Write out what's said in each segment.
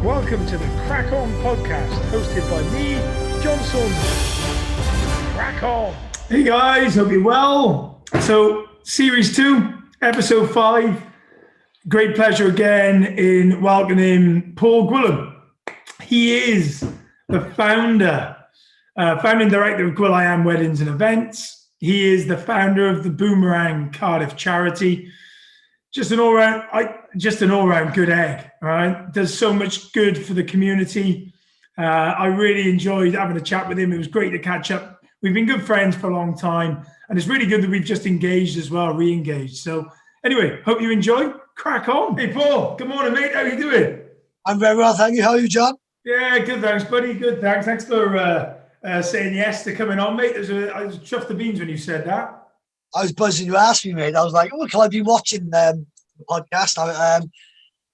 welcome to the CrackOn podcast, hosted by me, John Saunders. CrackOn! Hey guys, hope you're well. So, Series 2, Episode 5. Great pleasure again in welcoming Paul Gwilym. He is the founding director of Gwilym Weddings and Events. He is the founder of the Boomerang Cardiff charity. Just an all-round good egg, all right? Does so much good for the community. I really enjoyed having a chat with him. It was great to catch up. We've been good friends for a long time, and it's really good that we've just engaged as well, re-engaged. So anyway, hope you enjoy. Crack on. Hey, Paul. Good morning, mate. How are you doing? I'm very well, thank you. How are you, John? Yeah, good, thanks, buddy. Good, thanks. Thanks for saying yes to coming on, mate. I was chuffed the beans when you said that. I was buzzing you asked me, mate. I was like, oh, can I be watching the podcast?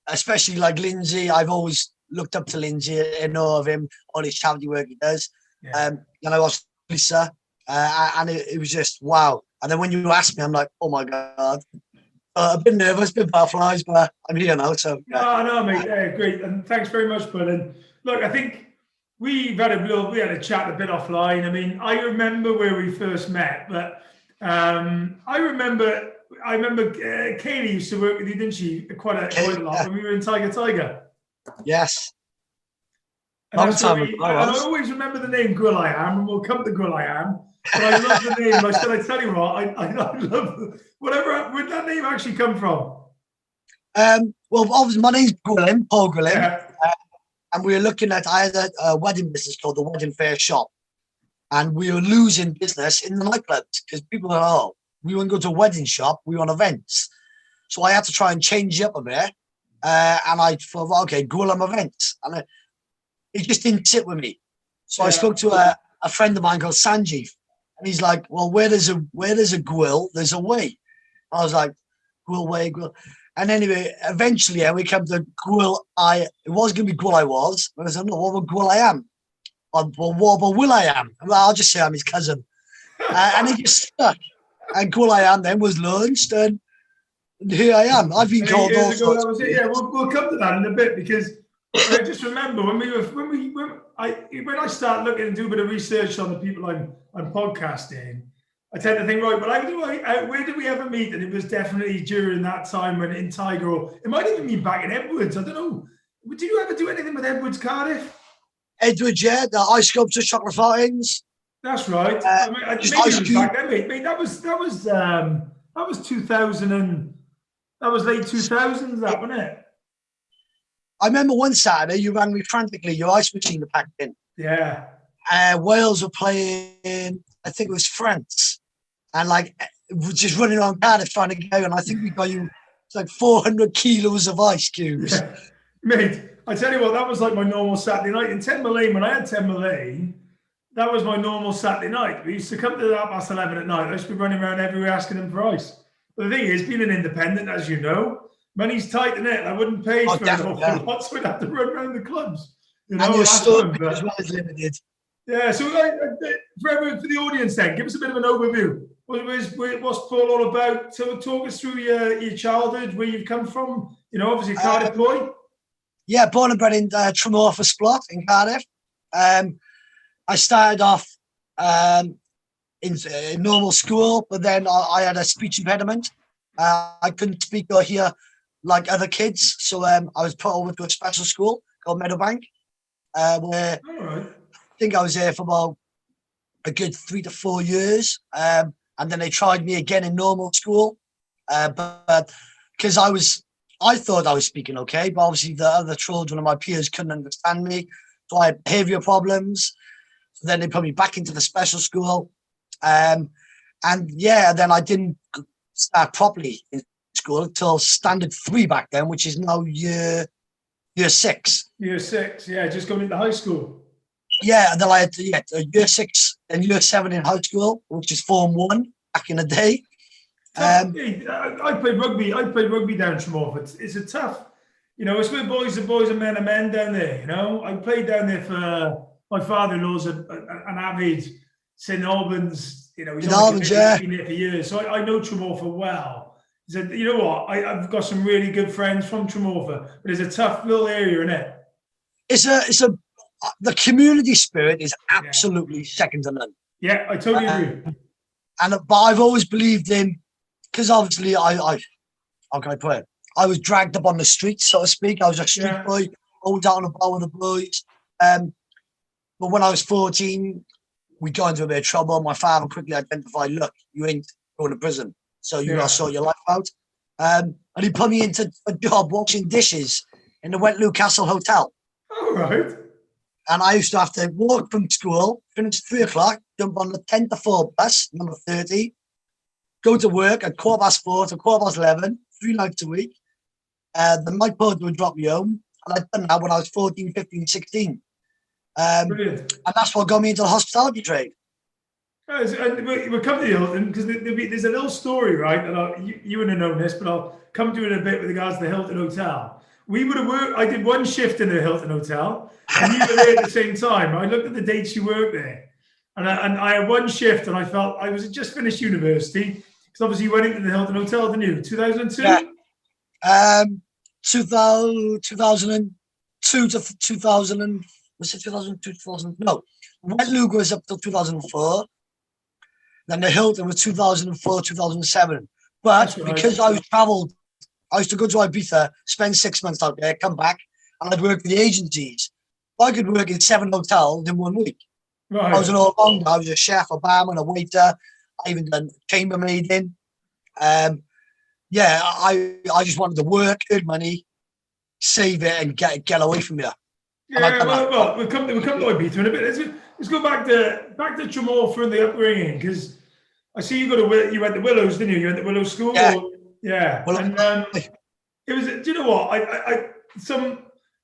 Especially like Lindsay. I've always looked up to Lindsay and know of him, all his charity work he does. Yeah. And I watched Lisa, and it was just wow. And then when you asked me, I'm like, oh my God. A bit nervous, a bit butterflies, but I'm here now. So yeah. No, mate. Yeah, great. And thanks very much, bud. And look, I think we had a chat a bit offline. I mean, I remember where we first met, but I remember Kaylee used to work with you, didn't she? Quite a lot when we were in Tiger. Yes. And I always remember the name Gwilym, and we'll come to Gwilym. But I love the name. I tell you what, I love whatever. Where'd that name actually come from? Well, obviously my name's Gwilym, Paul Gwilym. Yeah. And we were looking at, I had a wedding business called the Wedding Fair Shop. And we were losing business in the nightclubs because people were, we wouldn't go to a wedding shop, we want events. So I had to try and change it up a bit. And I thought, okay, Gwilym Events. And it just didn't sit with me. So I spoke to a friend of mine called Sanjeev. And he's like, well, where there's a Gwil, there's a way. I was like, Gwil way, Gwil. And anyway, eventually we came to Gwil. It was going to be Gwil I was. But I said, no, what about Gwil I am? Well, what about Will I am? Well, I'll just say I'm his cousin. And he just stuck. And Gwil I am then was launched, and here I am. I've been called all sorts. That was it. Yeah, we'll come to that in a bit because I just remember when I start looking and do a bit of research on the people I'm podcasting, I tend to think, right, well, where did we ever meet? And it was definitely during that time when in Tiger, or it might even be back in Edwards. I don't know. Did you ever do anything with Edwards Cardiff? Edwards, yeah, the ice sculpture, chocolate fountains. That's right. Mate, that was 2000 and that was late 2000s, that wasn't it? I remember one Saturday you rang me frantically. Your ice machine was packed in. Yeah. Wales were playing. I think it was France, and like just running around Cardiff trying to go. And I think we got you like 400 kilos of ice cubes. Yeah. Mate, I tell you what, that was like my normal Saturday night in 10 Lane. When I had 10 Lane, that was my normal Saturday night. We used to come to the 11 at night. I used to be running around everywhere asking them for ice. But the thing is, being an independent, as you know, money's tight in it. I wouldn't pay for an awful lot, so I'd have to run around the clubs. You know, and your store as well as limited. Yeah, so for the audience then, give us a bit of an overview. What's Paul all about? So talk us through your childhood, where you've come from. You know, obviously Cardiff boy. Yeah, born and bred in Tremorfa Splot in Cardiff. I started off in normal school, but then I had a speech impediment. I couldn't speak or hear like other kids, so I was put over to a special school called Meadowbank, where I think I was there for about a good 3 to 4 years, and then they tried me again in normal school, but because I thought I was speaking okay, but obviously the other children of my peers couldn't understand me, so I had behaviour problems. So then they put me back into the special school, and then I didn't start properly in school until standard 3 back then, which is now year 6. Year 6, yeah, just going into high school. Yeah, and then I had year 6 and year 7 in high school, which is Form 1 back in the day. I played rugby. I played rugby down Tremorfa. It's a tough, you know, it's where boys are boys and men are men down there. You know, I played down there for my father-in-law's an avid St Albans. You know, he's been there for years, so I know Tremorfa well. He said, you know what, I've got some really good friends from Tremorfa, but it's a tough little area, isn't it? the community spirit is absolutely second to none. Yeah, I totally agree. But I've always believed in, because obviously how can I put it? I was dragged up on the streets, so to speak. I was a street boy, always out on the bar with the boys. But when I was 14, we got into a bit of trouble. My father quickly identified, look, you ain't going to prison, so you got to sort your life out. And he put me into a job washing dishes in the Wentlow Castle Hotel. All right. And I used to have to walk from school, finish at 3 o'clock, jump on the 10 to 4 bus, number 30, go to work at 4:15 to 11, 3 nights a week. The night porter would drop me home. And I'd done that when I was 14, 15, 16. Brilliant. And that's what got me into the hospitality trade. We'll come to the Hilton, because there's a little story, right? And you wouldn't have known this, but I'll come to it in a bit with regards to the Hilton Hotel. We would have worked. I did one shift in the Hilton Hotel, and you were there at the same time. I looked at the dates you worked there, and I had one shift, and I felt I was just finished university, because obviously you went into the Hilton Hotel, didn't you? 2002. Yeah. 2002 to 2000. Was it 2002, 2000? No, Wentlow was up till 2004. Then the Hilton was 2004, 2007. But because I was travelled, I used to go to Ibiza, spend 6 months out there, come back, and I'd work for the agencies. I could work in 7 hotels in 1 week. Right. I was an all-rounder. I was a chef, a barman, a waiter. I even done chambermaiding. I just wanted to work, earn money, save it, and get away from here. Yeah, well, we'll come to Ibiza in a bit. Let's go back to Tremor and the upbringing, because I see you went to Willows, didn't you? You went to Willows School. Yeah. Well, and it was. Do you know what?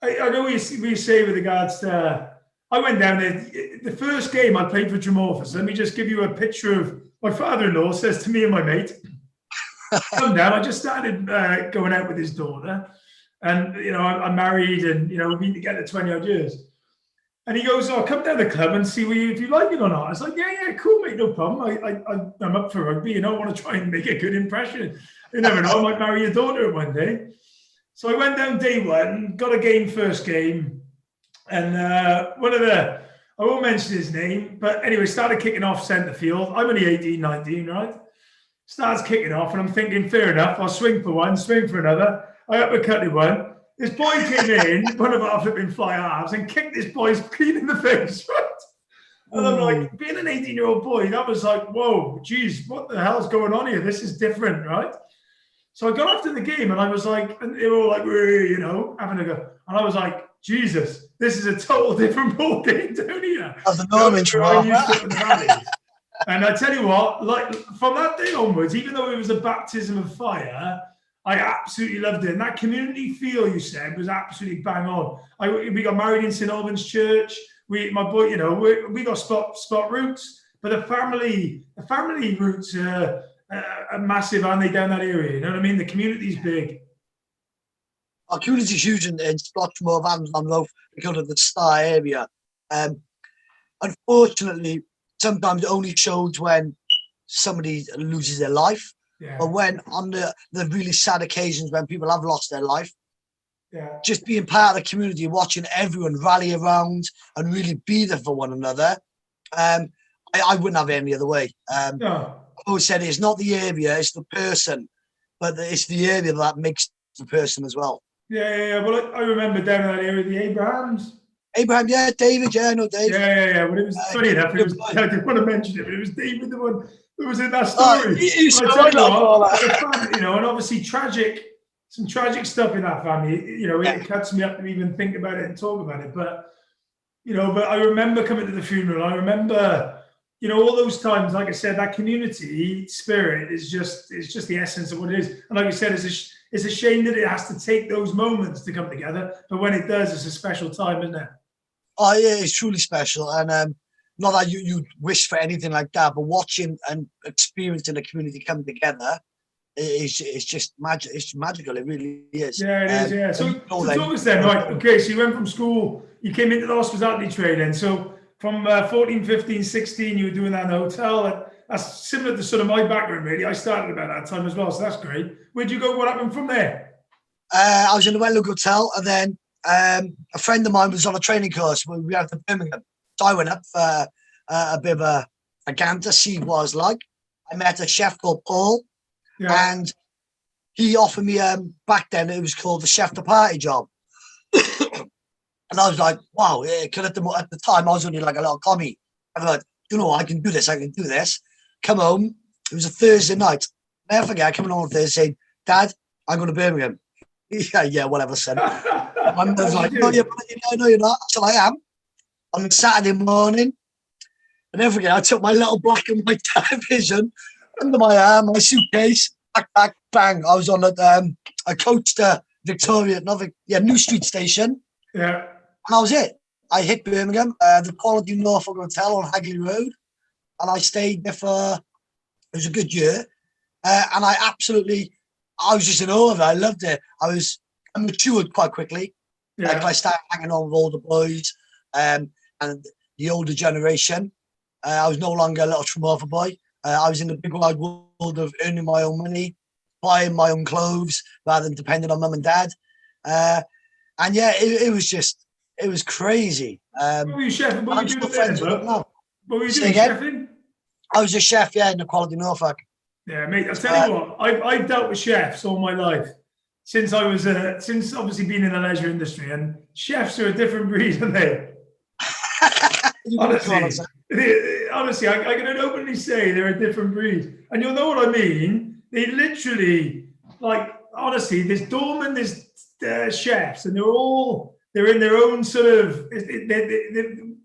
I know we say with regards to. I went down there. The first game I played for Tremor. So let me just give you a picture of my father-in-law. Says to me and my mate, "Come down." I just started going out with his daughter. And, I'm married, and, we've been together 20 odd years. And he goes, "Oh, come down to the club and see if you like it or not." I was like, yeah, cool, mate, no problem. I'm up for rugby, I want to try and make a good impression. You never know, I might marry your daughter one day. So I went down day one, got a game, first game. And I won't mention his name, but anyway, started kicking off centre field. I'm only 18, 19, right? Starts kicking off, and I'm thinking, fair enough, I'll swing for one, swing for another. I uppercutted one. This boy came in, one of our flipping fly halves, and kicked this boy clean in the face, right? And I'm like, being an 18-year-old boy, that was like, whoa, geez, what the hell's going on here? This is different, right? So I got after the game, and I was like, and they were all like, having a go. And I was like, Jesus, this is a total different ball game down here. And I tell you what, like from that day onwards, even though it was a baptism of fire, I absolutely loved it. And that community feel you said was absolutely bang on. We got married in St. Albans Church. We got spot roots, but the family roots are massive, aren't they, down that area? You know what I mean? The community's big. Our community's huge in Splotmore, Amsterdam, Road, because of the Star area. Unfortunately, sometimes it only shows when somebody loses their life. Yeah. But when on the really sad occasions when people have lost their life, just being part of the community, watching everyone rally around and really be there for one another, I wouldn't have it any other way. No. I always said it's not the area, it's the person, but it's the area that makes the person as well. Yeah. Well, I remember down in that area, the Abrahams. Abraham, yeah, David, yeah, I know David. Yeah. But it was funny enough. I didn't want to mention it, but it was David, the one that was in that story. And obviously some tragic stuff in that family. It cuts me up to even think about it and talk about it. But I remember coming to the funeral. I remember, all those times. Like I said, that community spirit is just the essence of what it is. And like I said, it's a shame that it has to take those moments to come together. But when it does, it's a special time, isn't it? Oh yeah, it's truly special. And not that you wish for anything like that, but watching and experiencing the community come together it's just magic. It's magical. It really is. Yeah, it is. Yeah. So talk us then. Right. Okay. So you went from school. You came into the hospitality trade then. So from 14, 15, 16, you were doing that in the hotel. That's similar to sort of my background, really. I started about that time as well. So that's great. Where'd you go? What happened from there? I was in the Wentlow Hotel, and then a friend of mine was on a training course when we went to Birmingham. So I went up for a bit of a gander to see what it was like. I met a chef called Paul, and he offered me, back then it was called the chef de party job. And I was like, wow, because at the time I was only like a little commie. I was like, you know, I can do this, Come home. It was a Thursday night. Never forget, coming home on Thursday saying, Dad, I'm going to Birmingham. Yeah, whatever, son. My mother's like, no, you're not. So I am. On a Saturday morning. And never forget, I took my little black and white television under my arm, my suitcase, backpack, bang. I was on I coached Victoria, New Street Station. Yeah. And that was it. I hit Birmingham, the Quality Norfolk Hotel on Hagley Road. And I stayed there it was a good year. And I was just in awe of it. I loved it. I matured quite quickly. Yeah. Like I started hanging on with all the boys and the older generation. I was no longer a little Tremorfa boy. I was in the big wide world of earning my own money, buying my own clothes rather than depending on mum and dad. And yeah, it was crazy. What were you chefing? What were you doing then, bro? What were you doing, chefing? I was a chef, in the Quality Norfolk. Yeah, mate, I'll tell you what, I've dealt with chefs all my life. Since obviously being in the leisure industry, and chefs are a different breed, aren't they? Honestly, I can openly say they're a different breed. And you'll know what I mean. They literally, honestly, there's doormen, there's chefs, and they're in their own sort of,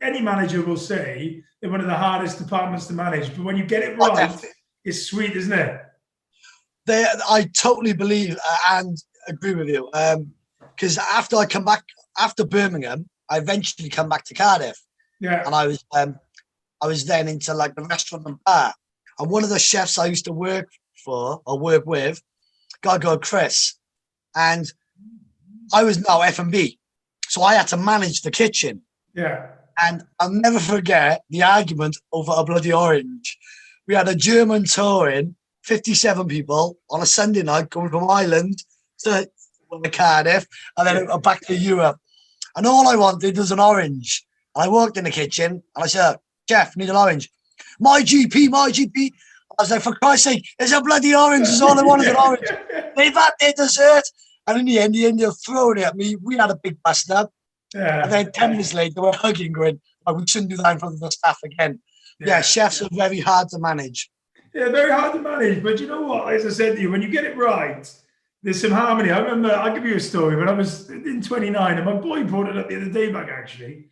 any manager will say they're one of the hardest departments to manage. But when you get it right, it's sweet, isn't it? I totally believe and agree with you. Because after Birmingham, I eventually come back to Cardiff. Yeah. And I was then into like the restaurant and bar. And one of the chefs I used to work with, a guy called Chris. And I was now F&B. So I had to manage the kitchen. Yeah. And I'll never forget the argument over a bloody orange. We had a German touring, 57 people on a Sunday night going from Ireland to Cardiff and then back to Europe. And all I wanted was an orange. And I walked in the kitchen and I said, Jeff, need an orange. My GP. I was like, for Christ's sake, it's a bloody orange. That's all I want is an orange. They've had their dessert. And in the end, they're throwing it at me. We had a big bust up. Yeah. And then 10 minutes later, we're hugging, going, oh, we shouldn't do that in front of the staff again. Yeah, chefs are very hard to manage. Yeah, very hard to manage. But you know what? As I said to you, when you get it right, there's some harmony. I remember, I'll give you a story. When I was in 29, and my boy brought it up the other day back, actually.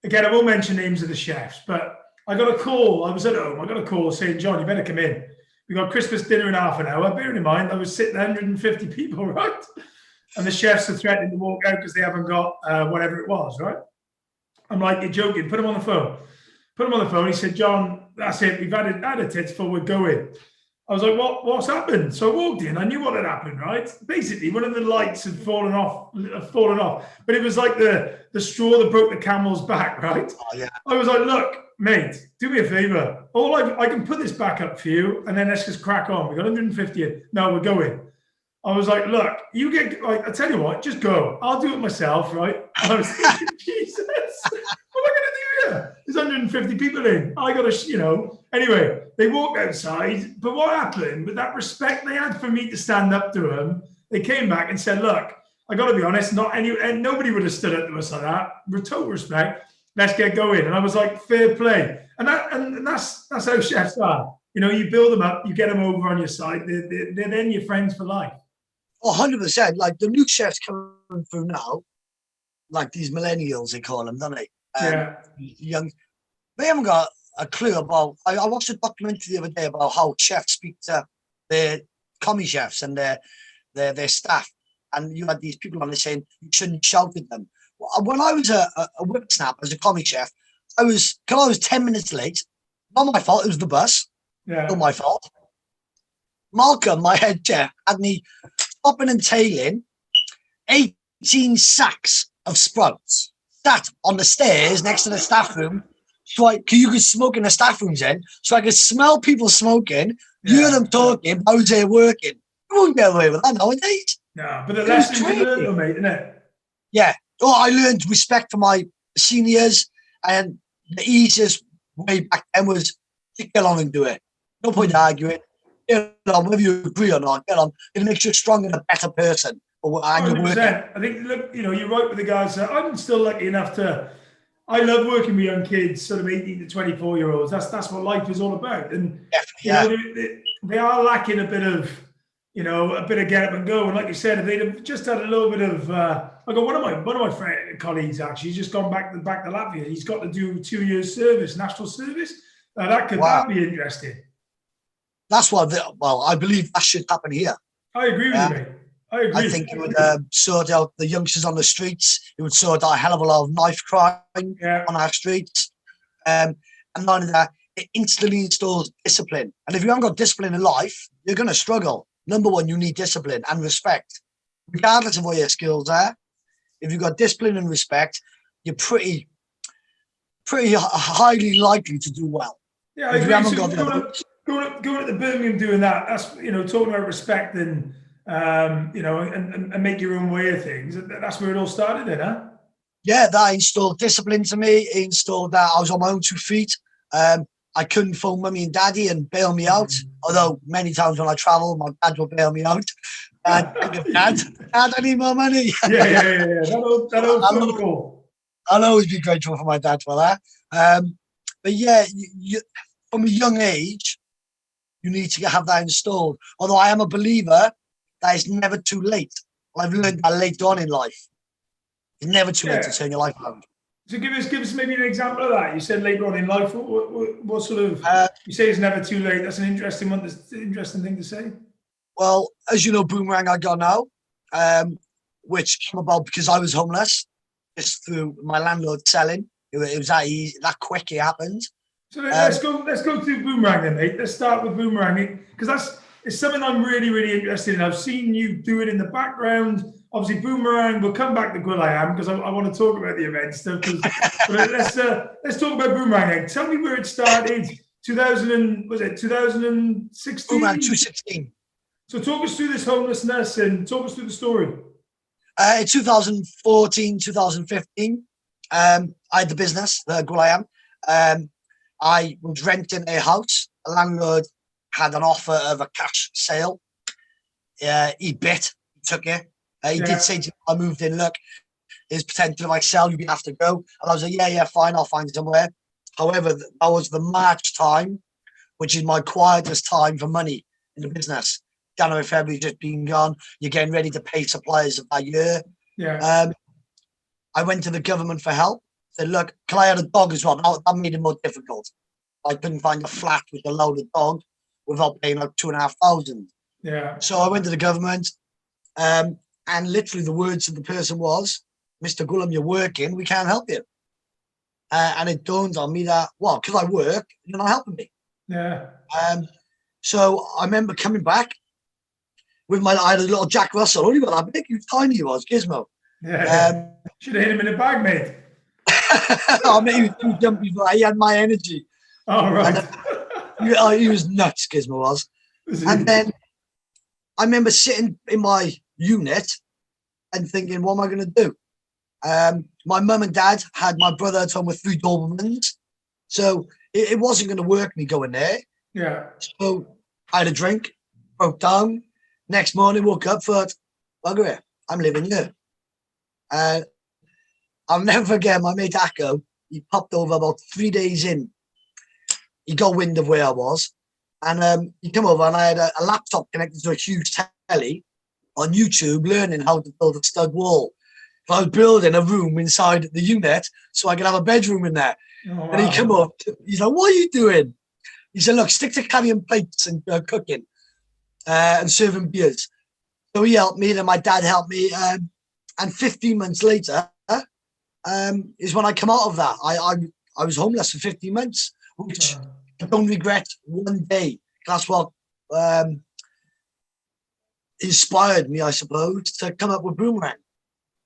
Again, I won't mention names of the chefs, but I got a call. I was at home. I got a call saying, John, you better come in. We got Christmas dinner in half an hour. Bearing in mind, I was sitting 150 people, right? And the chefs are threatening to walk out because they haven't got whatever it was, right? I'm like, you're joking. Put him on the phone. Put him on the phone. He said, John, that's it. We've had a tits full. We're going. I was like, what's happened? So I walked in. I knew what had happened, right? Basically, one of the lights had fallen off. But it was like the straw that broke the camel's back, right? Oh, yeah. I was like, look, mate, do me a favor. I can put this back up for you, and then let's just crack on. We got 150. No, we're going. I was like, look, I tell you what, just go. I'll do it myself, right? And I was thinking, Jesus, what am I going to do here? There's 150 people in. I got to, Anyway, they walked outside. But what happened, with that respect they had for me to stand up to them, they came back and said, look, I got to be honest, nobody would have stood up to us like that. With total respect, let's get going. And I was like, fair play. And that's how chefs are. You build them up, you get them over on your side. They're then your friends for life. 100%. Like the new chefs coming through now, like these millennials, they call them, don't they? Yeah. Young, they haven't got a clue about. I watched a documentary the other day about how chefs speak to their commie chefs and their staff, and you had these people on there saying you shouldn't shout at them. When I was a whipsnap as a commie chef, I was 10 minutes late. Not my fault. It was the bus. Yeah. Not my fault. Malcolm, my head chef, had me popping and tailing 18 sacks of sprouts sat on the stairs next to the staff room. So you could smoke in the staff rooms then, so I could smell people smoking, hear them talking, I was there working. You won't get away with that nowadays. No, but the lessons you learn, mate, isn't it? Yeah. Oh, I learned respect for my seniors, and the easiest way back then was to get on and do it. No point arguing. Get on, whether you agree or not, get on. It makes you a stronger and a better person. And you're working. 100%. I think, look, you're right with the guys. I'm still lucky enough to. I love working with young kids, sort of 18 to 24-year-olds. That's what life is all about. And they are lacking a bit of, a bit of get up and go. And like you said, if they'd have just had a little bit of, I got one of my colleagues actually. He's just gone back to Latvia. He's got to do 2 years service, national service. That'd be interesting. That's what. I believe that should happen here. I agree with you, mate. I think it would sort out the youngsters on the streets. It would sort out a hell of a lot of knife crime on our streets. And not only that, it instantly installs discipline. And if you haven't got discipline in life, you're going to struggle. Number one, you need discipline and respect. Regardless of what your skills are, if you've got discipline and respect, you're pretty highly likely to do well. Yeah, I agree. Going to the Birmingham doing that, that's, talking about respect and, and make your own way of things. That's where it all started then, huh? Yeah, that installed discipline to me. It installed that I was on my own 2 feet. I couldn't phone mummy and daddy and bail me out. Although many times when I travel, my dad will bail me out. Dad, I need more money. Yeah. That old phone call. I'll always be grateful for my dad for that. But yeah, you, from a young age, you need to have that installed. Although I am a believer that it's never too late. I've learned that later on in life. It's never too late to turn your life around. So give us maybe an example of that. You said later on in life. What sort of? You say it's never too late. That's an interesting one. That's an interesting thing to say. Well, as you know, Boomerang I got now, which came about because I was homeless, just through my landlord selling. It was that easy, that quick. It happened. So let's go through Boomerang then, mate. Let's start with Boomerang because it's something I'm really, really interested in. I've seen you do it in the background. Obviously, Boomerang. We'll come back to Gwilym because I want to talk about the event stuff. But let's talk about Boomerang then. Tell me where it started. 2016? Boomerang 2016. So talk us through this homelessness and talk us through the story. In 2014, 2015, I had the business, Gwilym. I was renting a house. A landlord had an offer of a cash sale. He took it. He did say to me, I moved in, look, there's potential if I sell, you'd have to go. And I was like, yeah, fine, I'll find somewhere. However, that was the March time, which is my quietest time for money in the business. January, February just been gone. You're getting ready to pay suppliers of that year. Yeah. I went to the government for help. Said, look, can I have a dog as well? That made it more difficult. I couldn't find a flat with a loaded dog without paying like $2,500. Yeah. So I went to the government, and literally the words of the person was, Mr. Gwilym, you're working, we can't help you. And it dawned on me that, well, because I work, you're not helping me. Yeah. So I remember coming back with I had a little Jack Russell, only about that big, he was tiny, he was, Gizmo. Yeah. Should have hit him in the bag, mate. I mean, he was too jumpy, but he had my energy. Oh, right. And, he was nuts, Gizmo was. And then I remember sitting in my unit and thinking, what am I going to do? My mum and dad had my brother at home with 3 Dobermans. So it wasn't going to work me going there. Yeah. So I had a drink, broke down. Next morning, woke up, thought, bugger it, I'm living here. I'll never forget my mate Akko. He popped over about 3 days in. He got wind of where I was. And he came over and I had a laptop connected to a huge telly on YouTube, learning how to build a stud wall. I was building a room inside the unit so I could have a bedroom in there. Oh, wow. And he came up, he's like, what are you doing? He said, look, stick to carrying plates and cooking and serving beers. So he helped me, then my dad helped me. And 15 months later is when I come out of that. I was homeless for 15 months, which I don't regret one day. That's what inspired me, I suppose, to come up with Boomerang.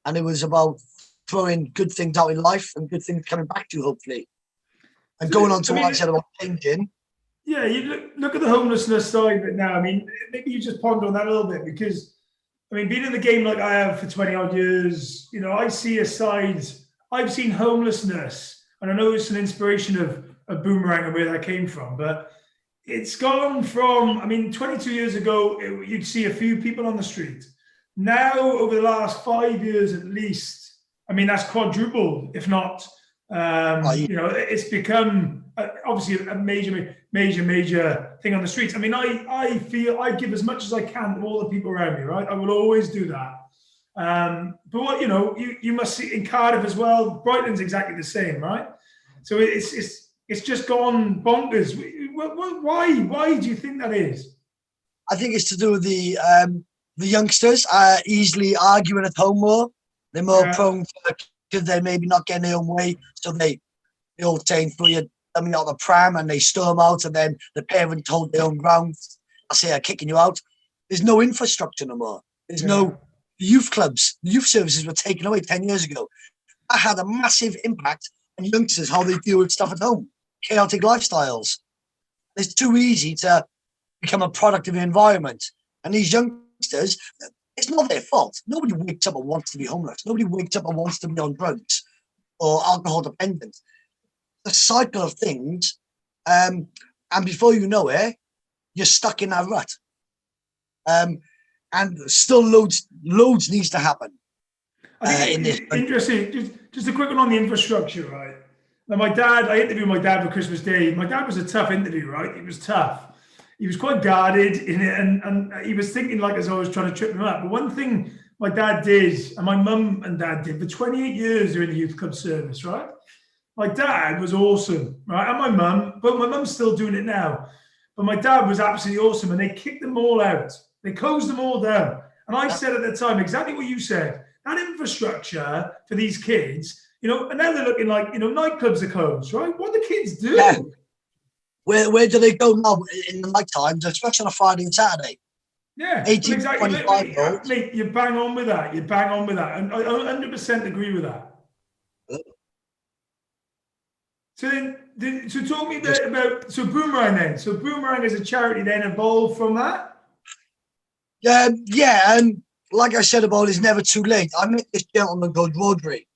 And it was about throwing good things out in life and good things coming back to you, hopefully. And going on to what I said about changing. Yeah, you look at the homelessness side of it now. I mean, maybe you just ponder on that a little bit because I mean, being in the game like I have for 20 odd years, I see a side, I've seen homelessness, and I know it's an inspiration of Boomerang and where that came from, but it's gone from, I mean, 22 years ago, you'd see a few people on the street. Now, over the last 5 years at least, I mean, that's quadrupled, if not, it's become obviously a major thing on the streets. I mean, I feel I give as much as I can to all the people around me, right? I will always do that. But what, you must see in Cardiff as well, Brighton's exactly the same, right? So it's just gone bonkers. Why do you think that is? I think it's to do with the youngsters are easily arguing at home more. They're more prone to, because they're maybe not getting their own way, so they all take for you dummy out the pram and they storm out, and then the parent hold their own ground. I say are kicking you out. There's no infrastructure no more. There's no youth clubs. Youth services were taken away 10 years ago. That had a massive impact on youngsters, how they deal with stuff at home, chaotic lifestyles. It's too easy to become a product of the environment. And these youngsters, it's not their fault. Nobody wakes up and wants to be homeless. Nobody wakes up and wants to be on drugs or alcohol dependent. The cycle of things, and before you know it, you're stuck in that rut. And still loads needs to happen. In this interesting. Just a quick one on the infrastructure, right? Now, I interviewed my dad for Christmas Day. My dad was a tough interview, right? He was tough. He was quite guarded in it, and he was thinking like as I was trying to trip him up. But one thing my dad did, and my mum and dad did, for 28 years they're in the youth club service, right? My dad was awesome, right? And my mum, but my mum's still doing it now. But my dad was absolutely awesome, and they kicked them all out. They closed them all down. And I said at the time exactly what you said. That infrastructure for these kids, and now they're looking like, nightclubs are closed, right? What do the kids do? Yeah. Where do they go now in the night times, especially on a Friday and Saturday? Yeah, 18, exactly. 25 mate, you bang on with that. And I 100% agree with that. So so talk me a bit about Boomerang then. So Boomerang is a charity then evolved from that? Like I said about it's never too late. I met this gentleman called Rodri.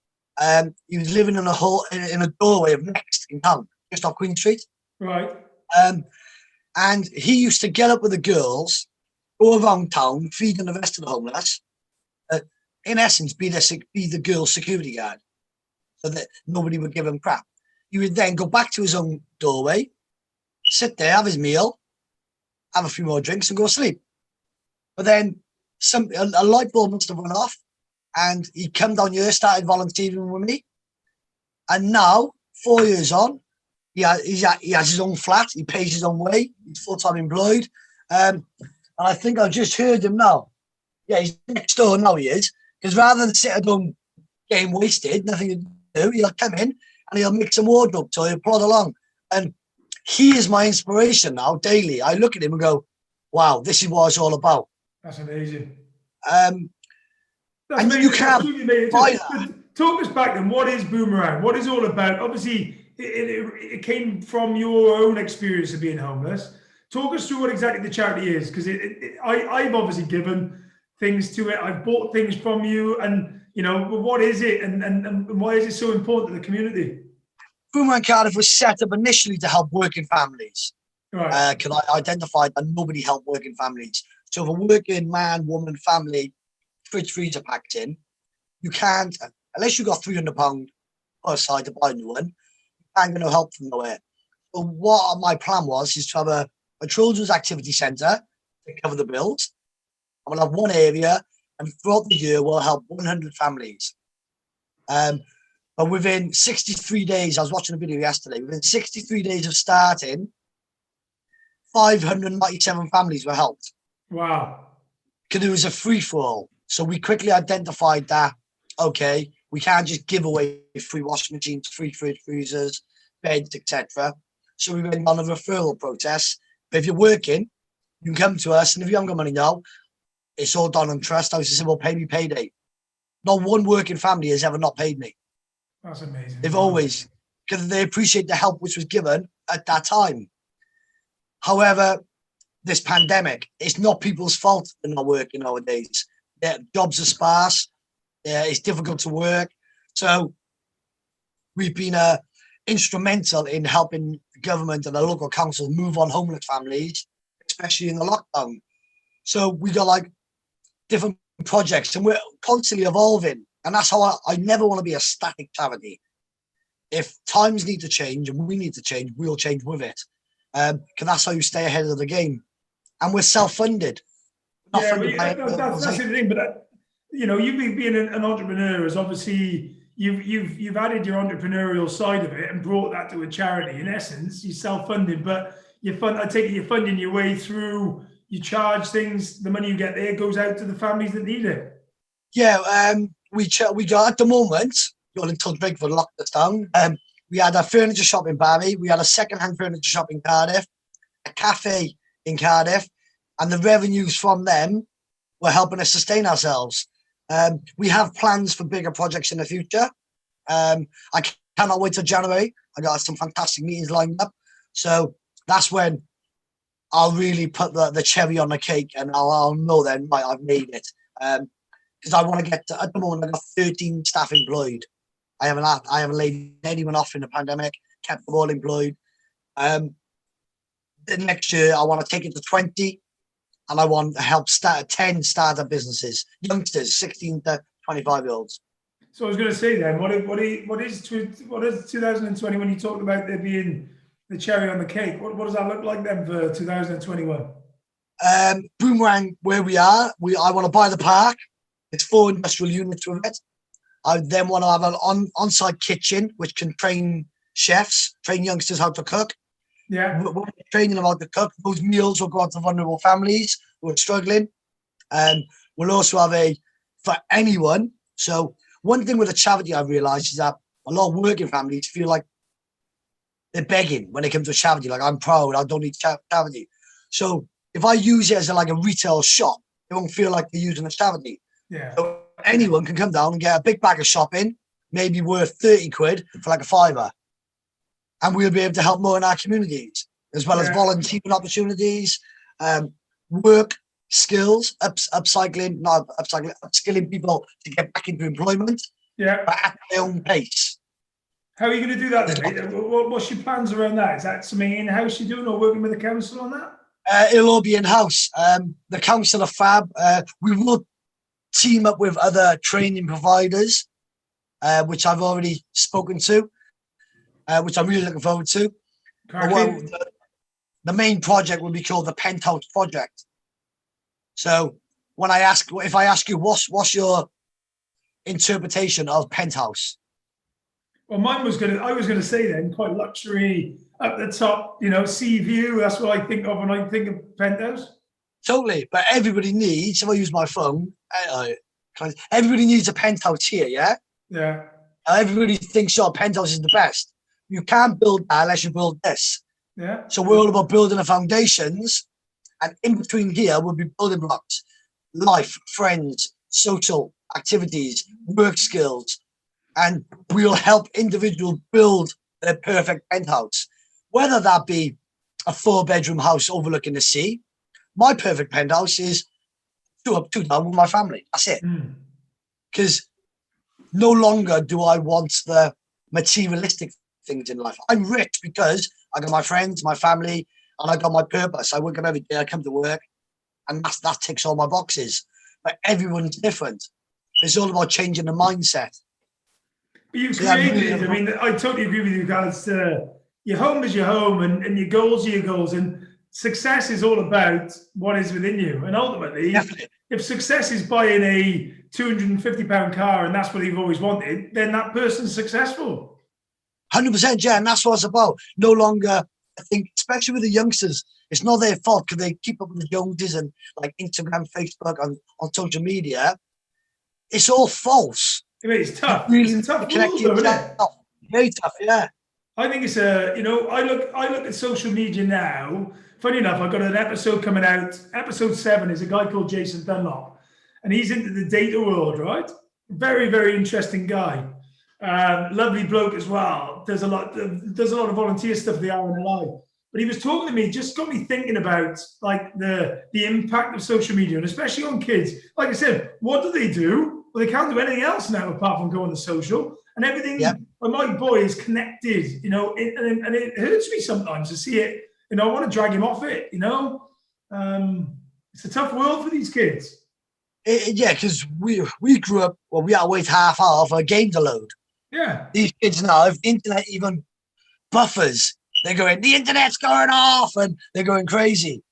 He was living in a doorway of Next in town, just off Queen Street. Right. And he used to get up with the girls, go around town, feeding the rest of the homeless. In essence, be the girl's security guard, so that nobody would give him crap. He would then go back to his own doorway, sit there, have his meal, have a few more drinks, and go to sleep. But then a light bulb must have went off, and he come down here, started volunteering with me, and now 4 years on, he has his own flat. He pays his own way. He's full-time employed, and I think I just heard him now. Yeah, he's next door now. He is, because rather than sit at home getting wasted, nothing to do, he'll come in and he'll make some wardrobe, so he'll plod along. And he is my inspiration now daily. I look at him and go, "Wow, this is what it's all about." That's amazing. And you can't buy that. Talk us back then. What is Boomerang? What is it all about? Obviously, it came from your own experience of being homeless. Talk us through what exactly the charity is, because I've obviously given things to it. I've bought things from you, and what is it, and why is it so important to the community? Boomerang Cardiff was set up initially to help working families. Right. Because I identified that nobody helped working families. So if a working man, woman, family, fridge freezer packed in, you can't, unless you got £300 per side to buy a new one, you can't get no help from nowhere. So what my plan was is to have a children's activity centre to cover the bills. And we'll have one area, and throughout the year we'll help 100 families. But within 63 days, I was watching a video yesterday, within 63 days of starting, 597 families were helped. Wow. Because it was a free-for-all. So we quickly identified that, okay, we can't just give away free washing machines, free fridge freezers, beds, etc. So we went on a referral process. But if you're working, you can come to us, and if you haven't got money now, it's all done on trust. I was just saying, well, pay me payday. Not one working family has ever not paid me. That's amazing. They've always, because they appreciate the help which was given at that time. However, this pandemic, it's not people's fault they're not working nowadays. jobs are sparse. It's difficult to work. So we've been instrumental in helping the government and the local council move on homeless families, especially in the lockdown. So we got like different projects and we're constantly evolving. And that's how I never want to be a static charity. If times need to change and we need to change, we'll change with it. Because that's how you stay ahead of the game. And we're self-funded. That's the thing. But you know, you being an entrepreneur is obviously you've added your entrepreneurial side of it and brought that to a charity. In essence, you're self-funded, but I take it you're funding your way through. You charge things. The money you get there goes out to the families that need it. Yeah, we got at the moment. You're until big for lock this down. We had a furniture shop in Barry. We had a second-hand furniture shop in Cardiff, a cafe in Cardiff, and the revenues from them were helping us sustain ourselves. We have plans for bigger projects in the future. I cannot wait till January. I got some fantastic meetings lined up. So that's when I'll really put the cherry on the cake and I'll know then, right, I've made it. Because I want to get to, at the moment, I've got 13 staff employed. I haven't laid anyone off in the pandemic, kept them all employed. The next year, I want to take it to 20, and I want to help start 10 startup businesses, youngsters, 16 to 25-year-olds. So I was going to say then, what is 2020 when you talked about there being the cherry on the cake? What does that look like then for 2021? Boomerang, where we are, I want to buy the park. It's 4 industrial units with it. I then want to have an on-site kitchen, which can train chefs, train youngsters how to cook. Yeah. We're training them how to cook. Those meals will go out to vulnerable families who are struggling. We'll also have for anyone. So one thing with a charity I've realised is that a lot of working families feel like they're begging when they come to a charity. Like, I'm proud, I don't need charity. So if I use it as a retail shop, they won't feel like they're using a charity. Yeah. So anyone can come down and get a big bag of shopping, maybe worth 30 quid for like a fiver. And we'll be able to help more in our communities, as well as volunteering opportunities, work skills, upskilling people to get back into employment, but at their own pace. How are you going to do that then? What's your plans around that? Is that something in-house you're doing or working with the council on that? It'll all be in-house. The council are fab. We will team up with other training providers, which I've already spoken to, which I'm really looking forward to. The main project will be called the Penthouse Project. So if I ask you, what's your interpretation of penthouse? Well, I was going to say then, quite luxury up the top, sea view. That's what I think of when I think of penthouse. Totally, but everybody needs. If I use my phone, everybody needs a penthouse here. Yeah. Yeah. Everybody thinks your penthouse is the best. You can't build that unless you build this. Yeah. So we're all about building the foundations, and in between here will be building blocks: life, friends, social activities, work skills, and we'll help individuals build their perfect penthouse. Whether that be a 4-bedroom house overlooking the sea. My perfect penthouse is 2 up, 2 down with my family. That's it. Because no longer do I want the materialistic things in life. I'm rich because I got my friends, my family, and I got my purpose. I wake up every day, I come to work, and that ticks all my boxes. But everyone's different. It's all about changing the mindset. But you've created, I totally agree with you guys. Your home is your home, and your goals are your goals. And success is all about what is within you. And ultimately, if success is buying a £250 car and that's what you've always wanted, then that person's successful. 100%, yeah. And that's what it's about. No longer, I think, especially with the youngsters, it's not their fault because they keep up with the Joneses and like Instagram, Facebook, on social media. It's all false. It's tough. It's a tough world, though, isn't it? Very tough, yeah. I think it's I look at social media now. Funny enough, I've got an episode coming out. Episode 7 is a guy called Jason Dunlop, and he's into the data world, right? Very, very interesting guy. Lovely bloke as well. Does a lot of volunteer stuff at the RNLI. But he was talking to me, just got me thinking about like the impact of social media, and especially on kids. Like I said, what do? Well, they can't do anything else now apart from go on the social, and everything. Yeah. Well, my boy is connected, you know, and it hurts me sometimes to see it. You know, I want to drag him off it. You know, it's a tough world for these kids. Yeah, because we grew up, well, we had to wait half hour for a game to load. Yeah. These kids now, if the internet even buffers, they're going, the internet's going off, and they're going crazy.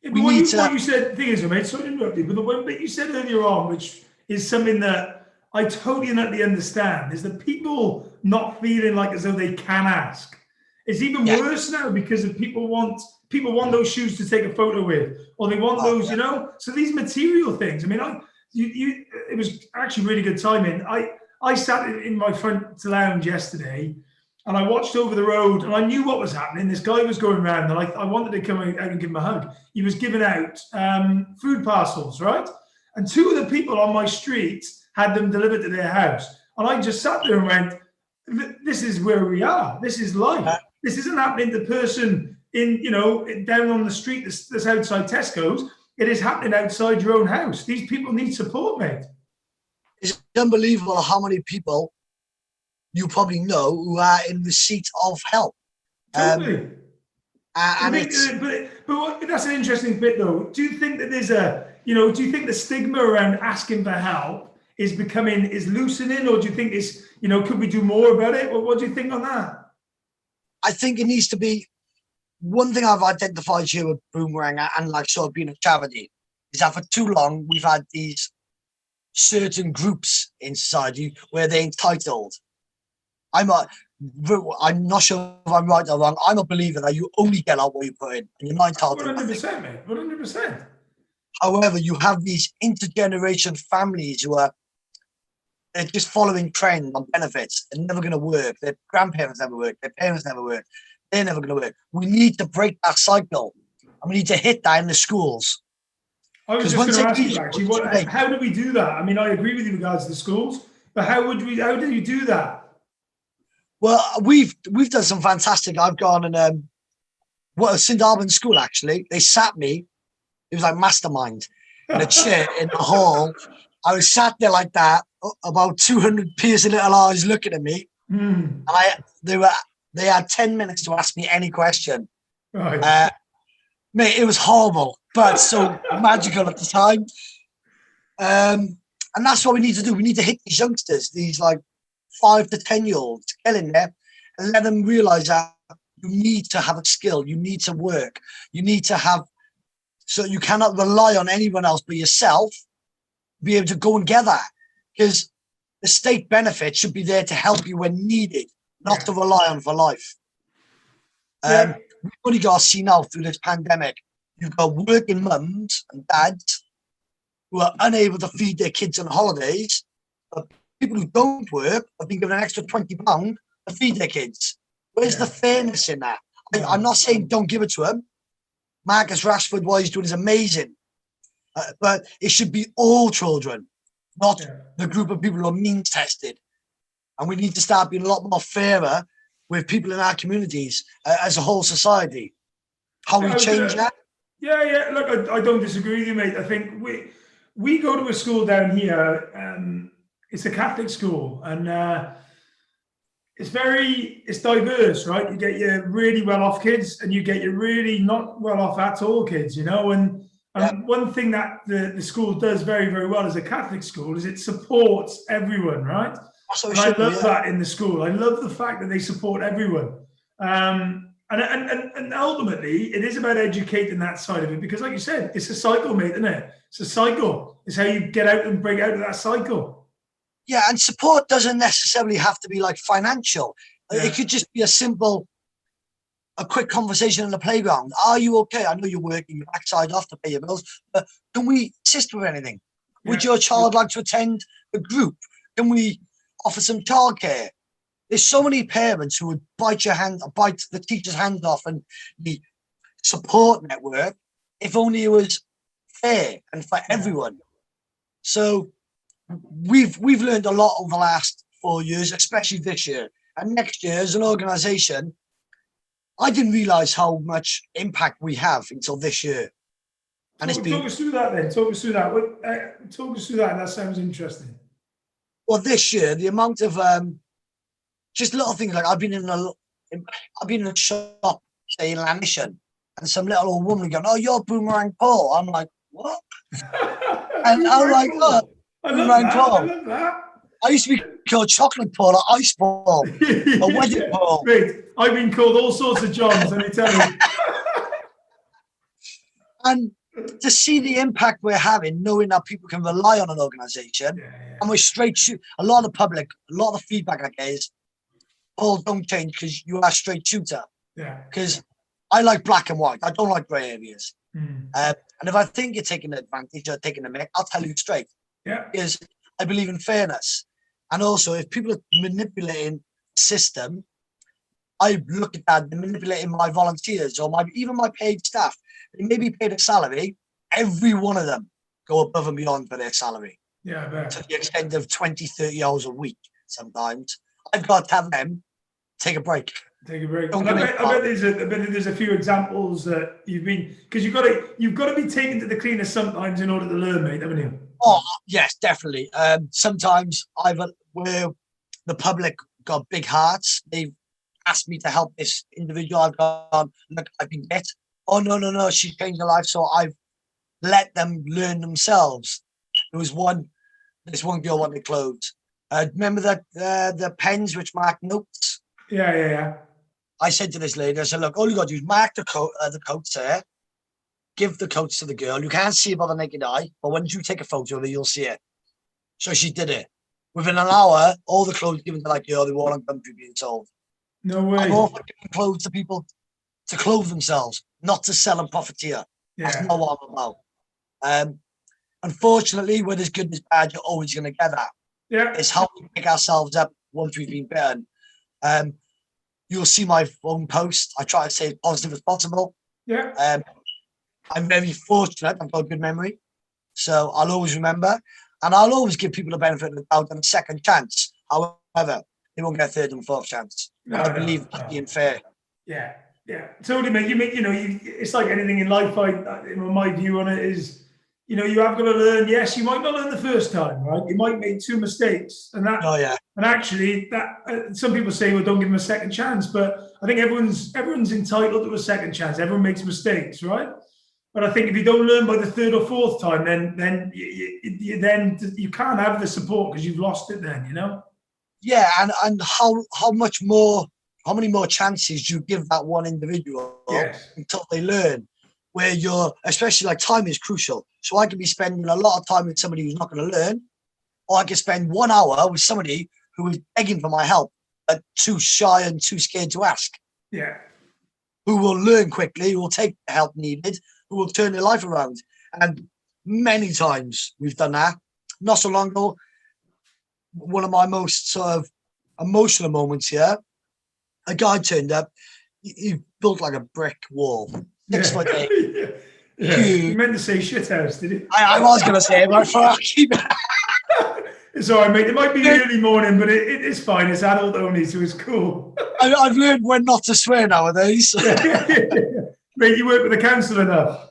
Yeah, but what you said, the thing is, mate, sorry to interrupt you, but the one bit you said earlier on, which is something that I totally and utterly understand, is that people not feeling like as though they can ask. It's even worse now because of people want those shoes to take a photo with, or they want those, you know. So these material things. I mean, it was actually really good timing. I sat in my front lounge yesterday, and I watched over the road, and I knew what was happening. This guy was going around, and I wanted to come out and give him a hug. He was giving out food parcels, right? And two of the people on my street had them delivered to their house. And I just sat there and went, this is where we are. This is life. This isn't happening to the person down on the street that's outside Tesco's. It is happening outside your own house. These people need support, mate. It's unbelievable how many people you probably know who are in receipt of help. Totally. But that's an interesting bit, though. Do you think that do you think the stigma around asking for help is loosening, or do you think could we do more about it? What do you think on that? I think it needs to be, one thing I've identified here with Boomerang and like sort of being a charity is that for too long we've had these certain groups in society where they're entitled. I'm not sure if I'm right or wrong. I'm a believer that you only get out what you put in, and you're not entitled. 100%, mate. 100%. However, you have these intergeneration families who they're just following trend on benefits. They're never going to work. Their grandparents never work. Their parents never work. They're never going to work. We need to break that cycle, and we need to hit that in the schools. I was just going to ask you actually, how do we do that? I mean, I agree with you in regards to the schools, but how do you do that? Well, we've done some fantastic. I've gone and St Albans School actually. They sat me. It was like mastermind in a chair in the hall. I was sat there like that, about 200 piercing little eyes looking at me. Mm. They had 10 minutes to ask me any question. Right. Mate, it was horrible, but so magical at the time. And that's what we need to do. We need to hit these youngsters, these like 5 to 10-year-olds, get in there and let them realize that you need to have a skill. You need to work. You need to have, so you cannot rely on anyone else but yourself, be able to go and get that. Because the state benefit should be there to help you when needed, not to rely on for life. We've only got to see now through this pandemic, you've got working mums and dads who are unable to feed their kids on holidays, but people who don't work have been given an extra £20 to feed their kids. Where's the fairness in that? I'm not saying don't give it to them. Marcus Rashford, what he's doing is amazing. But it should be all children, not the group of people who are means tested. And we need to start being a lot more fairer with people in our communities as a whole society. How we change that? Yeah. Look, I don't disagree with you, mate. I think we go to a school down here. It's a Catholic school, and it's diverse, right? You get your really well-off kids, and you get your really not well-off at all kids, you know. And one thing that the school does very, very well as a Catholic school is it supports everyone, right? And I love that in the school. I love the fact that they support everyone. And ultimately, it is about educating that side of it because, like you said, it's a cycle, mate, isn't it? It's a cycle. It's how you get out and break out of that cycle. Yeah, and support doesn't necessarily have to be like financial. It could just be a quick conversation in the playground. Are you okay? I know you're working your backside off to pay your bills, but can we assist with anything? Would your child like to attend a group? Can we offer some childcare? There's so many parents who would bite the teacher's hand off and the support network if only it was fair and for everyone. So we've learned a lot over the last 4 years, especially this year. And next year, as an organisation, I didn't realise how much impact we have until this year. And Talk us through that then. Talk us through that. Talk us through that. That sounds interesting. Well, this year, the amount of just little things like I've been in a shop, say in Lanishan, and some little old woman going, "Oh, you're Boomerang Paul." I'm like, "What?" And I'm like, "Oh, Boomerang Paul." I love that. I used to be called Chocolate Paul or Ice Paul or Wedding Paul. Mate, I've been called all sorts of Johns, let me tell you. And to see the impact we're having, knowing that people can rely on an organisation, and we're straight shoot. A lot of the public, a lot of the feedback I get is, "Paul, don't change because you are a straight shooter." Yeah. Because I like black and white. I don't like grey areas. Mm. And if I think you're taking advantage or taking a mick, I'll tell you straight. Yeah. Because I believe in fairness. And also, if people are manipulating the system, I look at that, they're manipulating my volunteers or even my paid staff. They may be paid a salary. Every one of them go above and beyond for their salary. Yeah, I bet. To the extent of 20, 30 hours a week sometimes. I've got to have them take a break. Take a break. I bet there's a few examples that you've been, because you've got to be taken to the cleaner sometimes in order to learn, mate, haven't you? Oh yes, definitely. Sometimes where the public got big hearts, they've asked me to help this individual. I've gone, "Look, I've been hit." "Oh no, she changed her life," so I've let them learn themselves. There was this one girl wanted clothes. Remember that the pens which mark notes? Yeah. I said to this lady, I said, "Look, all you got to do is mark the coats there, give the coats to the girl. You can't see it by the naked eye, but when you take a photo of it, you'll see it." So she did it. Within an hour, all the clothes given to that girl, they were all on country being sold. No way. I'm all for giving clothes to people to clothe themselves, not to sell and profiteer. Yeah. That's not what I'm about. Unfortunately, where there's good and bad, you're always going to get that. Yeah. It's how we pick ourselves up once we've been bitten. You'll see my own post. I try to stay as positive as possible. Yeah. I'm very fortunate. I've got a good memory. So I'll always remember. And I'll always give people the benefit of the doubt and a second chance. However, they won't get a third and fourth chance. I believe that's being fair. Yeah. Totally, mate. It's like anything in life. My view on it is, you have got to learn. Yes, you might not learn the first time, right? You might make 2 mistakes, and that. Oh yeah. And actually, that some people say, "Well, don't give them a second chance," but I think everyone's entitled to a second chance. Everyone makes mistakes, right? But I think if you don't learn by the 3rd or 4th time, then you can't have the support because you've lost it. Then Yeah, and how many more chances do you give that one individual until they learn? Where especially like time is crucial. So I could be spending a lot of time with somebody who's not going to learn, or I could spend 1 hour with somebody who is begging for my help, but too shy and too scared to ask. Yeah. Who will learn quickly, who will take the help needed, who will turn their life around. And many times we've done that. Not so long ago, one of my most sort of emotional moments here, a guy turned up, he built like a brick wall. 6 foot 8. Yeah. You meant to say shit house, did you? I was going to say it, but I keep it. It's all right, mate. It might be early morning, but it's fine. It's adult only, so it's cool. I've learned when not to swear nowadays. Mate, you work with the council enough.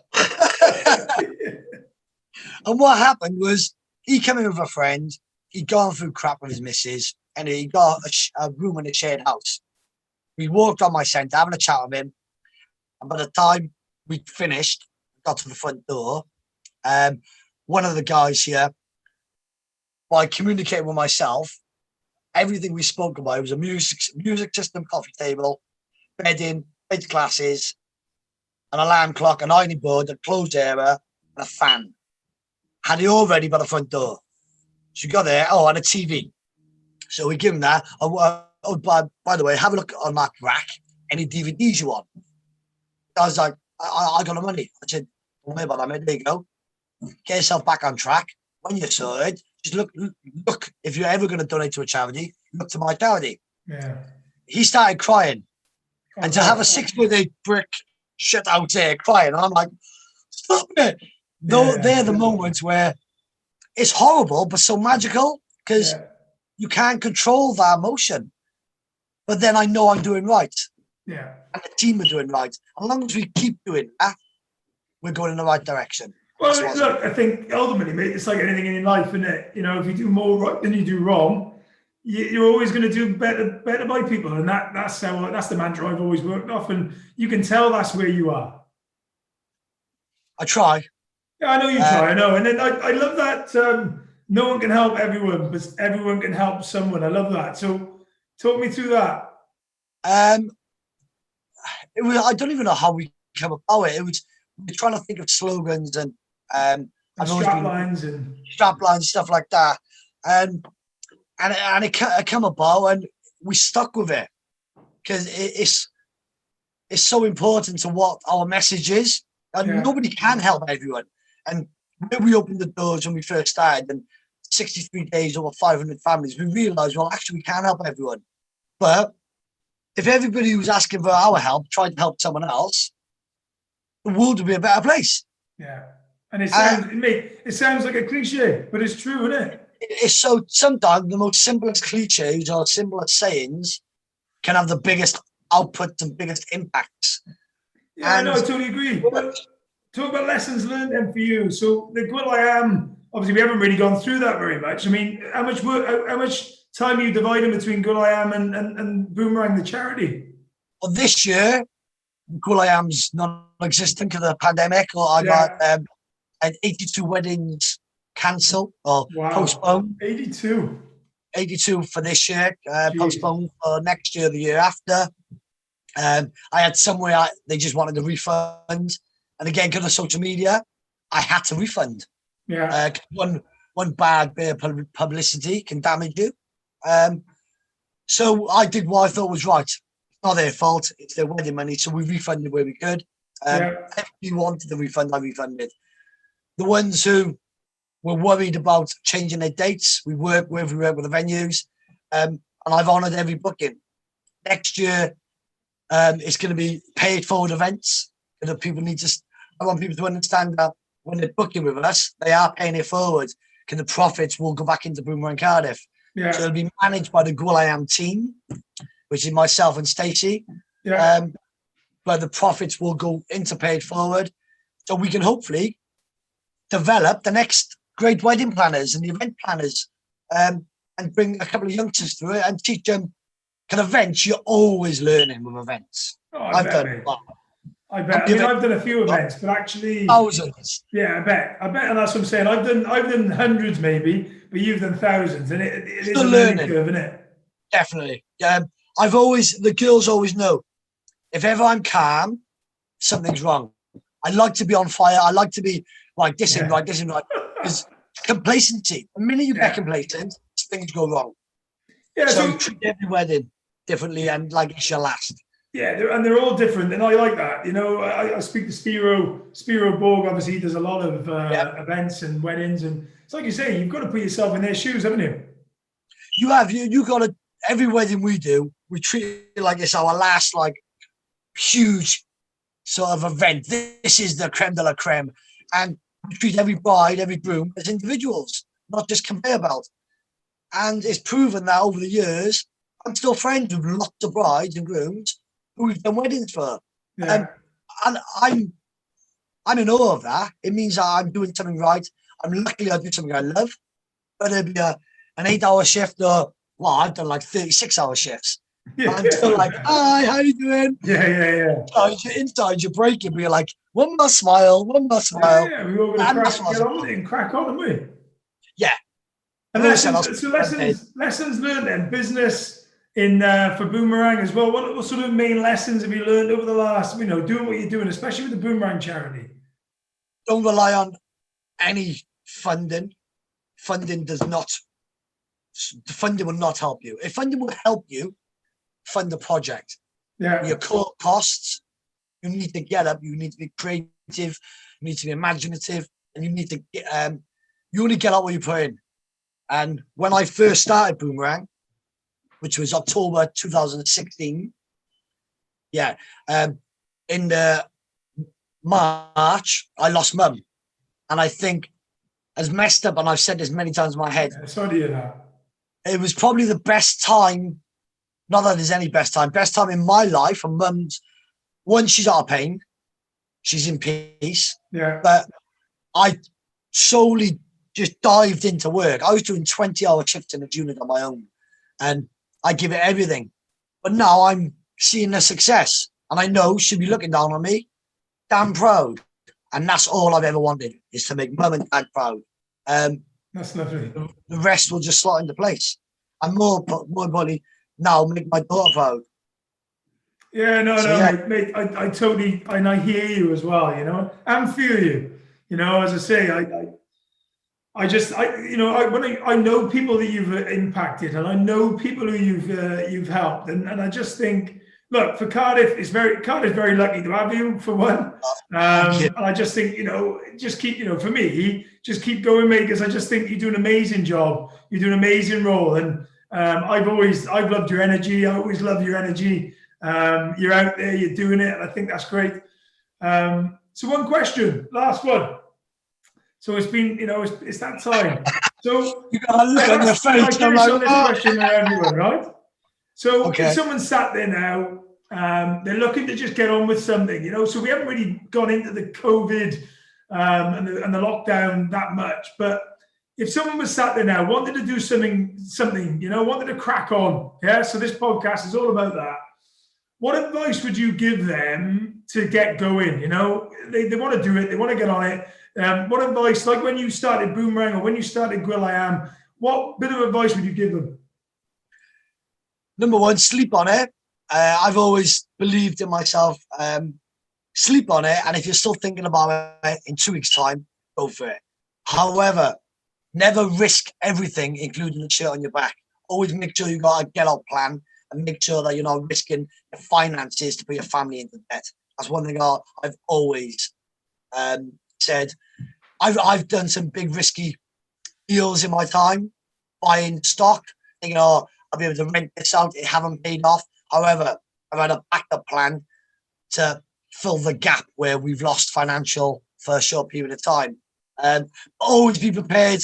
And what happened was he came in with a friend. He'd gone through crap with his missus, and he got a room in a shared house. We walked on my centre, having a chat with him. And by the time we'd finished, got to the front door, one of the guys here, by communicating with myself, everything we spoke about was a music system, coffee table, bedding, bed glasses, an alarm clock, an ironing board, a closed area, and a fan. Had it all ready by the front door. So we got there, and a TV. So we give him that. By the way, have a look on that rack. Any DVDs you want? I was like, I got the money. I said, don't worry about that, mate. There you go. Get yourself back on track. When you saw it, just look. If you're ever going to donate to a charity, look to my charity. Yeah. He started crying. And to have a 6 foot 8 brick shut out there crying, I'm like, stop it. They're the moments where it's horrible, but so magical because you can't control that emotion. But then I know I'm doing right. Yeah. and the team are doing right. As long as we keep doing that, we're going in the right direction. Well, look, I think ultimately, mate, it's like anything in life, isn't it? You know, if you do more right than you do wrong, you're always going to do better by people, and that's the mantra I've always worked off, and you can tell that's where you are. I try. Yeah, I know you try. I know, and then I love that. No one can help everyone, but everyone can help someone. I love that. So, talk me through that. Um, I don't even know how we came about it. We're trying to think of slogans and And I've always strap been lines and strap lines, stuff like that. And it came about and we stuck with it because it's so important to what our message is. And yeah, nobody can help everyone. And when we opened the doors when we first started, and 63 days, over 500 families, we realised, well, actually, we can help everyone. But if everybody who's asking for our help tried to help someone else, the world would be a better place. yeah. And it sounds like a cliche, but it's true, isn't it? It's so sometimes the most simplest cliches or simplest sayings can have the biggest output and biggest impacts. Yeah, And no, I totally agree. But talk about lessons learned then for you. So the Will I Am, obviously we haven't really gone through that very much. I mean, how much time are you dividing between Will I Am and Boomerang the charity? well, this year, Cool I Am's non-existent because of the pandemic. Or I got 82 weddings cancelled or postponed. 82. 82 for this year, postponed for next year, the year after. I had somewhere they just wanted a refund, and again, because of social media, I had to refund. Yeah. One bad bit of publicity can damage you. So I did what I thought was right. It's not their fault; it's their wedding money, so we refunded where we could. If you wanted the refund, I refunded. The ones who were worried about changing their dates, we work with the venues, and I've honoured every booking. Next year, it's going to be paid forward events. That people need to. I want people to understand that when they're booking with us, they are paying it forward, because the profits will go back into Boomerang Cardiff. Yeah. So it'll be managed by the Will I Am team, which is myself and Stacey. Yeah. But the profits will go into paid forward, so we can hopefully develop the next great wedding planners and the event planners, and bring a couple of youngsters through it and teach them. Because events, you're always learning with events. Oh, I bet. I mean, I've done a few events, but actually thousands. Yeah, I bet, and that's what I'm saying. I've done hundreds maybe, but you've done thousands, and it is a learning curve, isn't it? Definitely. The girls always know, if ever I'm calm, something's wrong. I like to be on fire. I like to be like this and right, this and right. Because complacency. The minute you get complacent, things go wrong. Yeah. So treat every wedding differently and like it's your last. Yeah, they're all different, and I like that. You know, I speak to Spiro Borg. Obviously, he does a lot of events and weddings, and it's like you say, you've got to put yourself in their shoes, haven't you? You have. You got to. Every wedding we do, we treat it like it's our last, like, huge sort of event. This is the creme de la creme, and we treat every bride, every groom as individuals, not just conveyor belt. And it's proven that over the years, I'm still friends with lots of brides and grooms who we've done weddings for. And I'm in awe of that. It means that I'm doing something right. I'm lucky I do something I love. Whether it be an 8-hour shift or, well, I've done like 36-hour shifts. I'm still like, hi, how you doing? Yeah. Inside you're breaking, but you're like, one more smile. Yeah, we all got to get on with it and crack on, haven't we? Yeah. And lessons learned then, business for Boomerang as well. What sort of main lessons have you learned over the last, doing what you're doing, especially with the Boomerang charity? Don't rely on any funding. Funding will not help you. If funding will help you, fund the project. Yeah. Your core costs, you need to get up, you need to be creative, you need to be imaginative, and you need to you only get out what you put in. And when I first started Boomerang, which was October 2016, in the March, I lost Mum. And I think, as messed up, and I've said this many times in my head, sorry to hear that. It was probably the best time not that there's any best time. Best time in my life, and mum's, once she's out of pain, she's in peace. Yeah. But I solely just dived into work. I was doing 20-hour shifts in a unit on my own, and I give it everything. But now I'm seeing the success, and I know she'll be looking down on me. Damn proud. And that's all I've ever wanted, is to make mum and dad proud. That's lovely. The rest will just slot into place. And more importantly, now make my daughter proud. Yeah, no, So, no, yeah. mate, I totally, and I hear you as well, you know, and feel you. You know, as I say, I know people that you've impacted, and I know people who you've helped, and I just think, look, for Cardiff, Cardiff's very lucky to have you, for one. And I just think, you know, just keep, you know, for me, just keep going, mate, because I just think you do an amazing job. You do an amazing role, and I've loved your energy. I always love your energy. You're out there, you're doing it, and I think that's great. So one question, last one. So it's been, you know, it's that time. So You got to look on your face. I finish I'm like, on this question for everyone, right? So Okay. if someone's sat there now, they're looking to just get on with something, you know. So we haven't really gone into the COVID and the lockdown that much, but if someone was sat there now, wanted to do something, you know, wanted to crack on, yeah. So this podcast is all about that. What advice would you give them to get going? You know, they want to do it, they want to get on it. What advice, like when you started Boomerang or when you started Gwilym, what bit of advice would you give them? Number one, sleep on it. I've always believed in myself. Sleep on it, and if you're still thinking about it in 2 weeks' time, go for it. However, never risk everything, including the shirt on your back. Always make sure you got a get-out plan, and make sure that you're not risking your finances to put your family into debt. That's one thing I've always said. I've done some big risky deals in my time, buying stock, thinking, oh, I'll be able to rent this out. It haven't paid off. However, I've had a backup plan to fill the gap where we've lost financial for a short period of time. Always be prepared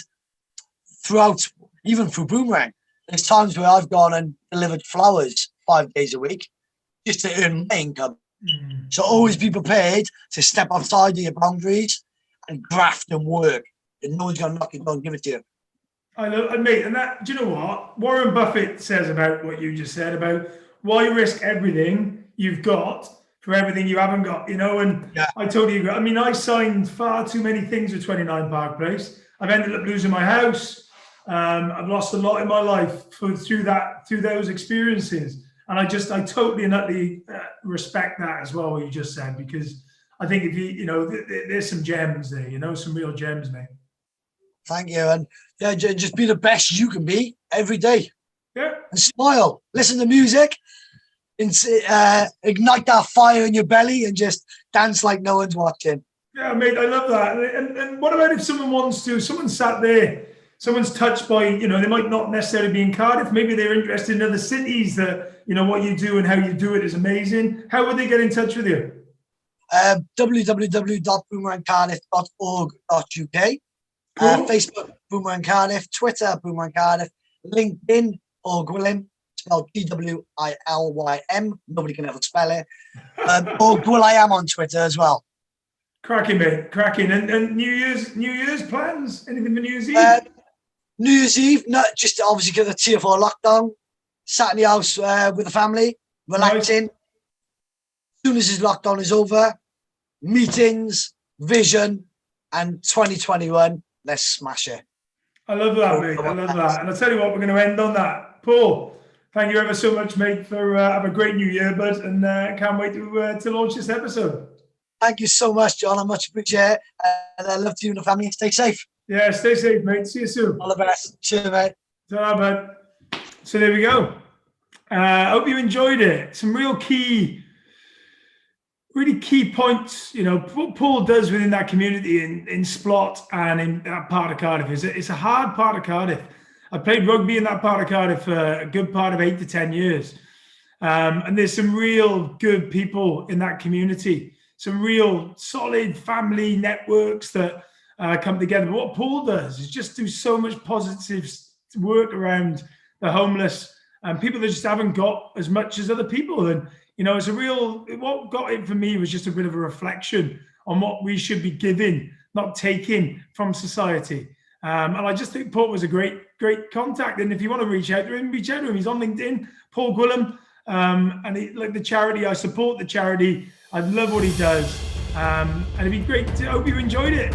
throughout, even through Boomerang. There's times where I've gone and delivered flowers 5 days a week just to earn my income. So always be prepared to step outside of your boundaries and graft and work. And no one's going to knock your door and give it to you. I love, mate, and that, do you know what Warren Buffett says about what you just said about why risk everything you've got for everything you haven't got, you know? And Yeah. I totally agree. I mean, I signed far too many things with 29 Park Place. I've ended up losing my house. I've lost a lot in my life through those experiences. And I totally and utterly respect that as well, what you just said, because I think if you know, there's some gems there, you know, some real gems, mate. Thank you. And yeah, just be the best you can be every day. Yeah. And smile, listen to music, and ignite that fire in your belly and just dance like no one's watching. Yeah, mate, I love that. And what about if someone's sat there, someone's touched by, you know, they might not necessarily be in Cardiff, maybe they're interested in other cities that, you know, what you do and how you do it is amazing. How would they get in touch with you? www.boomerangcardiff.org.uk. Cool. Facebook, Boomerang Cardiff. Twitter, Boomerang Cardiff. LinkedIn, Paul Gwilym, spelled Gwilym. Nobody can ever spell it. Paul Gwilym on Twitter as well. Cracking, mate. Cracking. And New Year's plans? Anything for New Year's Eve? New Year's Eve, not just obviously because of the Tier 4 lockdown. Sat in the house with the family, relaxing. Nice. As soon as this lockdown is over, meetings, vision, and 2021, let's smash it. I love that, mate. I love that. And I'll tell you what, we're going to end on that. Paul, thank you ever so much, mate, for have a great new year, bud. And can't wait to launch this episode. Thank you so much, John. I much appreciate it. And I love you and the family. Stay safe. Yeah, stay safe, mate. See you soon. All the best. Cheers, mate. Ta-ra, bud. So there we go. I hope you enjoyed it. Some really key points, you know, what Paul does within that community in Splot and in that part of Cardiff it's a hard part of Cardiff. I played rugby in that part of Cardiff for a good part of 8 to 10 years. And there's some real good people in that community, some real solid family networks that come together. But what Paul does is just do so much positive work around the homeless and people that just haven't got as much as other people. And, you know, what got it for me was just a bit of a reflection on what we should be giving, not taking from society. And I just think Paul was a great contact. And if you want to reach out to him, reach out to him. He's on LinkedIn, Paul Gwilym. And like the charity, I support the charity. I love what he does. And it'd be great to hope you enjoyed it.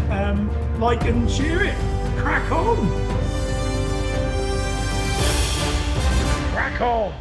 Like and share it. Crack on. Crack on.